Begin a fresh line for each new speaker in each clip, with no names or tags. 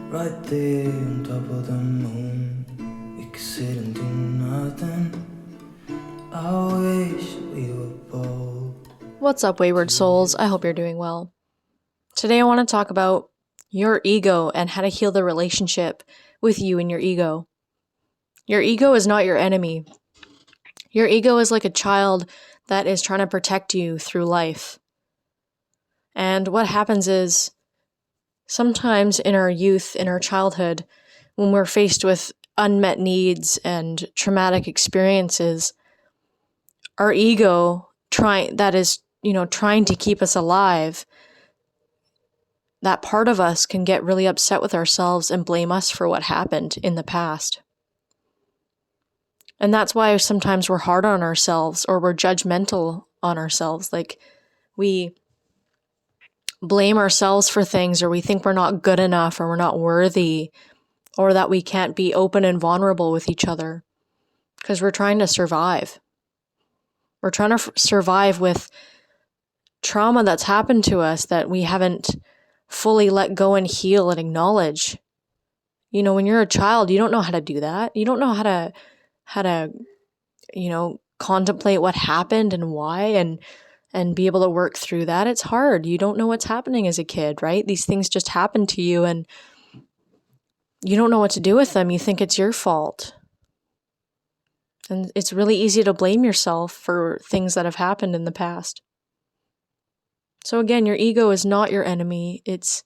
Right there on top of the moon, we could sit and do nothing. I wish we were bold.
What's up, wayward souls? I hope you're doing well. Today I want to talk about your ego and how to heal the relationship with you and your ego. Your ego is not your enemy. Your ego is like a child that is trying to protect you through life. And what happens is sometimes in our youth, in our childhood, when we're faced with unmet needs and traumatic experiences, our ego trying to keep us alive, that part of us can get really upset with ourselves and blame us for what happened in the past. And that's why sometimes we're hard on ourselves or we're judgmental on ourselves. Like we blame ourselves for things, or we think we're not good enough, or we're not worthy, or that we can't be open and vulnerable with each other because we're trying to survive. We're trying to survive with trauma that's happened to us that we haven't fully let go and heal and acknowledge. You know, when you're a child, you don't know how to do that. You don't know how to contemplate what happened and why and be able to work through that. It's hard. You don't know what's happening as a kid, right? These things just happen to you and you don't know what to do with them. You think it's your fault. And it's really easy to blame yourself for things that have happened in the past. So again, your ego is not your enemy. It's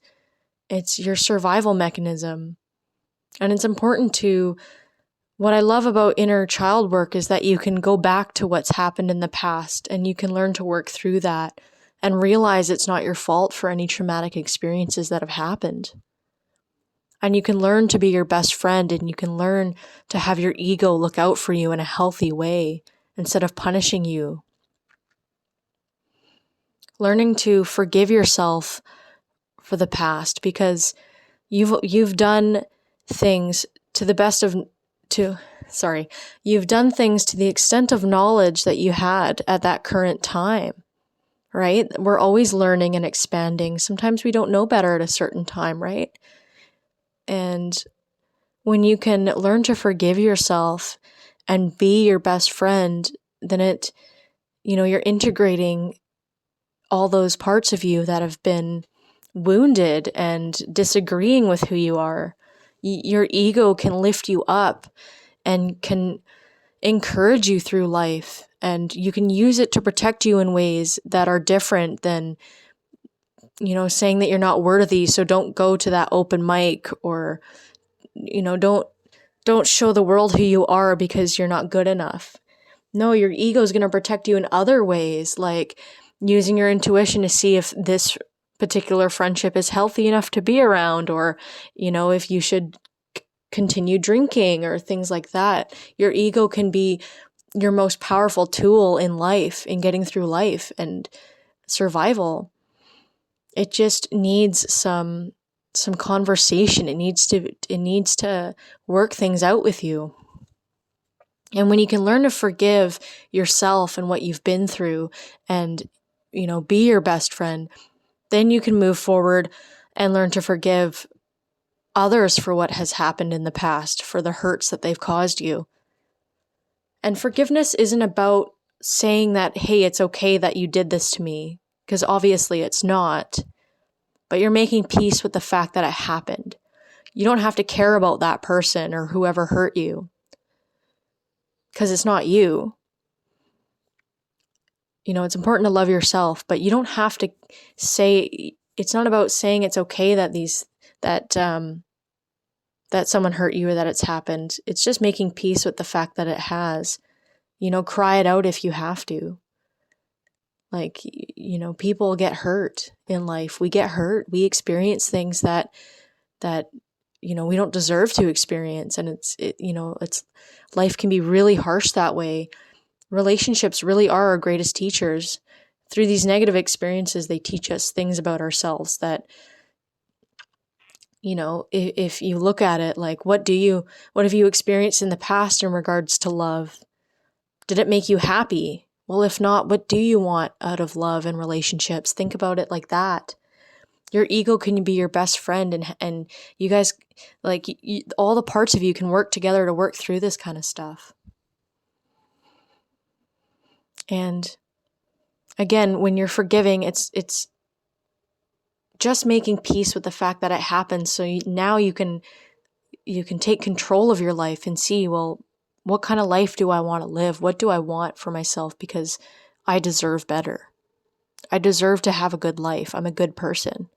your survival mechanism. And it's important to, what I love about inner child work is that you can go back to what's happened in the past and you can learn to work through that and realize it's not your fault for any traumatic experiences that have happened. And you can learn to be your best friend, and you can learn to have your ego look out for you in a healthy way instead of punishing you. Learning to forgive yourself for the past, because you've done things you've done things to the extent of knowledge that you had at that current time, right? We're always learning and expanding. Sometimes we don't know better at a certain time, right? And when you can learn to forgive yourself and be your best friend, then you're integrating all those parts of you that have been wounded and disagreeing with who you are. Your ego can lift you up and can encourage you through life, and you can use it to protect you in ways that are different than, saying that you're not worthy, so don't go to that open mic, or, don't show the world who you are because you're not good enough. No, your ego is going to protect you in other ways, like using your intuition to see if this particular friendship is healthy enough to be around, or, if you should continue drinking or things like that. Your ego can be your most powerful tool in life, in getting through life and survival. It just needs some conversation. It needs to work things out with you. And when you can learn to forgive yourself and what you've been through and, be your best friend, then you can move forward and learn to forgive others for what has happened in the past, for the hurts that they've caused you. And forgiveness isn't about saying that, hey, it's okay that you did this to me, because obviously it's not. But you're making peace with the fact that it happened. You don't have to care about that person or whoever hurt you, because it's not you. It's important to love yourself, but you don't have to say, it's not about saying it's okay that that someone hurt you or that it's happened. It's just making peace with the fact that it has. Cry it out if you have to. Like, people get hurt in life. We get hurt. We experience things that we don't deserve to experience. And it's life can be really harsh that way. Relationships really are our greatest teachers. Through these negative experiences, they teach us things about ourselves that, if you look at it, like, what have you experienced in the past in regards to love? Did it make you happy? Well, if not, what do you want out of love and relationships? Think about it like that. Your ego can be your best friend, and you guys, like, all the parts of you can work together to work through this kind of stuff. And again, when you're forgiving, it's just making peace with the fact that it happened. So now you can take control of your life and see, well, what kind of life do I want to live? What do I want for myself? Because I deserve better. I deserve to have a good life. I'm a good person.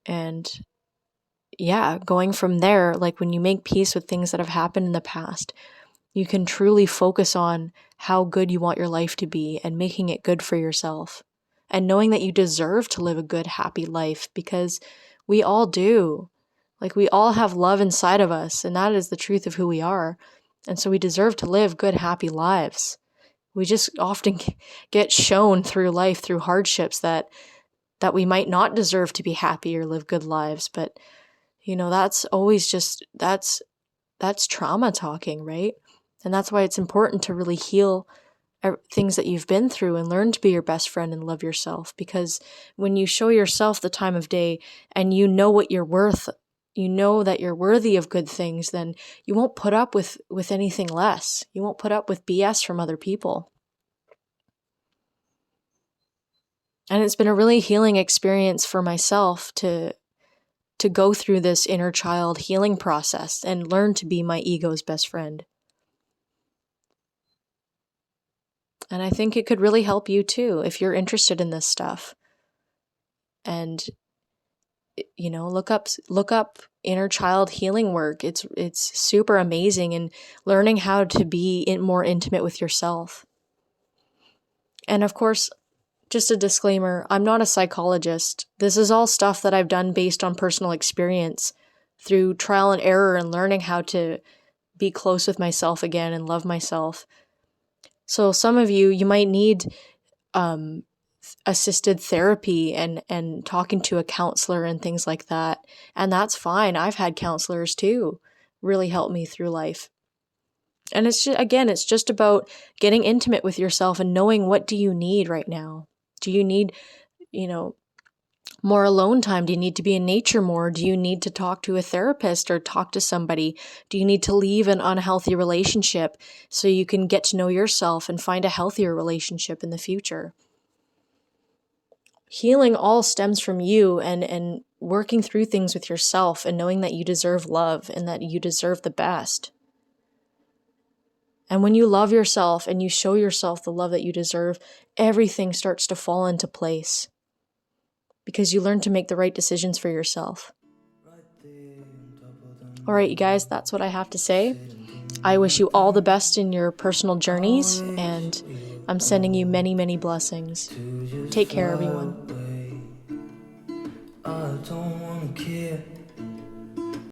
And yeah, going from there, like when you make peace with things that have happened in the past, you can truly focus on how good you want your life to be and making it good for yourself. And knowing that you deserve to live a good, happy life, because we all do. Like, we all have love inside of us, and that is the truth of who we are. And so we deserve to live good, happy lives. We just often get shown through life, through hardships, that we might not deserve to be happy or live good lives. But, that's always just, that's trauma talking, right? And that's why it's important to really heal things that you've been through and learn to be your best friend and love yourself. Because when you show yourself the time of day and you know what you're worth, you know that you're worthy of good things, then you won't put up with anything less. You won't put up with BS from other people. And it's been a really healing experience for myself to go through this inner child healing process and learn to be my ego's best friend. And I think it could really help you too if you're interested in this stuff. And look up inner child healing work. It's super amazing, and learning how to be more intimate with yourself. And of course, just a disclaimer, I'm not a psychologist. This is all stuff that I've done based on personal experience through trial and error and learning how to be close with myself again and love myself. So some of you might need assisted therapy and talking to a counselor and things like that. And that's fine. I've had counselors too really help me through life. And it's just about getting intimate with yourself and knowing, what do you need right now? Do you need, more alone time? Do you need to be in nature more? Do you need to talk to a therapist or talk to somebody? Do you need to leave an unhealthy relationship so you can get to know yourself and find a healthier relationship in the future? Healing all stems from you and working through things with yourself and knowing that you deserve love and that you deserve the best. And when you love yourself and you show yourself the love that you deserve, everything starts to fall into place because you learn to make the right decisions for yourself. All right, you guys, that's what I have to say. I wish you all the best in your personal journeys, and I'm sending you many, many blessings. Take care, everyone.
I don't wanna care